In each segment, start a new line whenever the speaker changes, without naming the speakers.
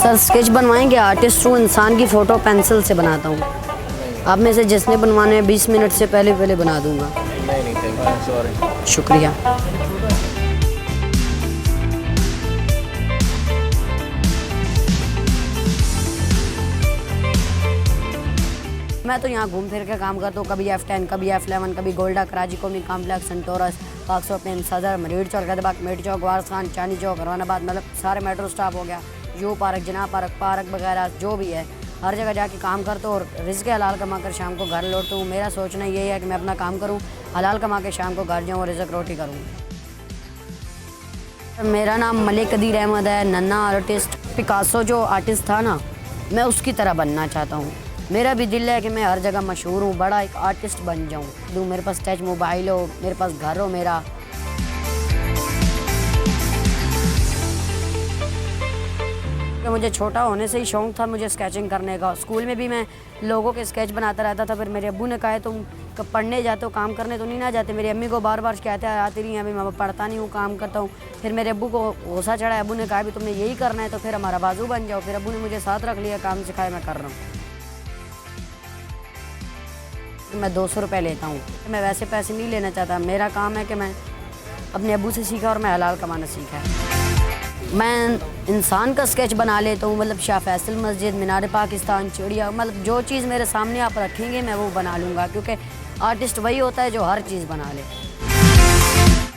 Sir sketch बनवाएंगे? Artist हूँ, इंसान की फ़ोटो पेंसिल से बनाता हूँ। आप में से जिसने बनवाने हैं 20 मिनट से पहले बना दूँगा।
नहीं थैंक यू, सॉरी।
शुक्रिया। मैं तो यहाँ घूम फिर के काम करता हूँ, कभी F10, कभी F11, कभी गोल्डा, कराची कॉमी कॉम्प्लेक्स, सेंटोरस, पाक सोपिन, सदर, मरीड चौक, हैदराबाद, मेट चौक, वारस खान, चांदी चौक, रवानाबाद, मतलब सारे मेट्रो स्टॉप हो गया, यू पार्क, जना पार्क वगैरह जो भी है, हर जगह जाके काम करता हूँ और रिज़्क़ हलाल कमा कर शाम को घर लौटता हूँ। मेरा सोचना यही है कि मैं अपना काम करूँ, हलाल कमा के शाम को घर जाऊँ और रिज़्क़ रोटी करूँ। मेरा नाम मलिक कदीर अहमद है, नन्ना आर्टिस्ट। पिकासो जो आर्टिस्ट था ना, मैं उसकी तरह बनना चाहता हूँ। मेरा भी दिल है कि मैं हर जगह मशहूर हूँ, बड़ा एक आर्टिस्ट बन जाऊँ। मेरे पास टच मोबाइल हो, मेरे पास घर हो मेरा। मुझे छोटा होने से ही शौक़ था मुझे स्केचिंग करने का। स्कूल में भी मैं लोगों के स्केच बनाता रहता था। फिर मेरे अब्बू ने कहा तुम पढ़ने जाते हो, काम करने तो नहीं ना जाते। मेरी अम्मी को बार बार शिकायतें आती रही हैं, अभी मैं पढ़ता नहीं हूँ, काम करता हूँ। फिर मेरे अब्बू को गुस्सा चढ़ा, अब्बू ने कहा भी तुमने यही करना है तो फिर हमारा बाजू बन जाओ। फिर अब्बू ने मुझे साथ रख लिया, काम सिखाया, मैं कर रहा हूँ। मैं 200 रुपये लेता हूँ। मैं वैसे पैसे नहीं लेना चाहता, मेरा काम है कि मैं अपने अब्बू से सीखा और मैं हलाल कमाना सीखा है। मैं इंसान का स्केच बना लेता हूँ, मतलब शाह फैसल मस्जिद, मीनार पाकिस्तान, चिड़िया, मतलब जो चीज़ मेरे सामने आप रखेंगे मैं वो बना लूँगा, क्योंकि आर्टिस्ट वही होता है जो हर चीज़ बना ले।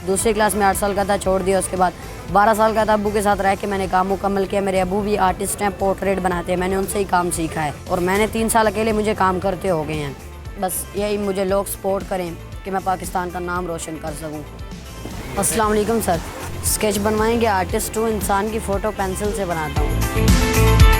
दूसरी क्लास में 8 साल का था, छोड़ दिया। उसके बाद 12 साल का था, अब्बू के साथ रह के मैंने काम मुकम्मल किया। मेरे अब्बू भी आर्टिस्ट हैं, पोर्ट्रेट बनाते हैं, मैंने उनसे ही काम सीखा है और मैंने 3 साल अकेले मुझे काम करते हो गए हैं। बस यही मुझे लोग सपोर्ट करें कि मैं पाकिस्तान का नाम रोशन कर सकूँ। अस्सलाम वालेकुम सर, स्केच बनवाएंगे? आर्टिस्ट हूँ, इंसान की फ़ोटो पेंसिल से बनाता हूँ।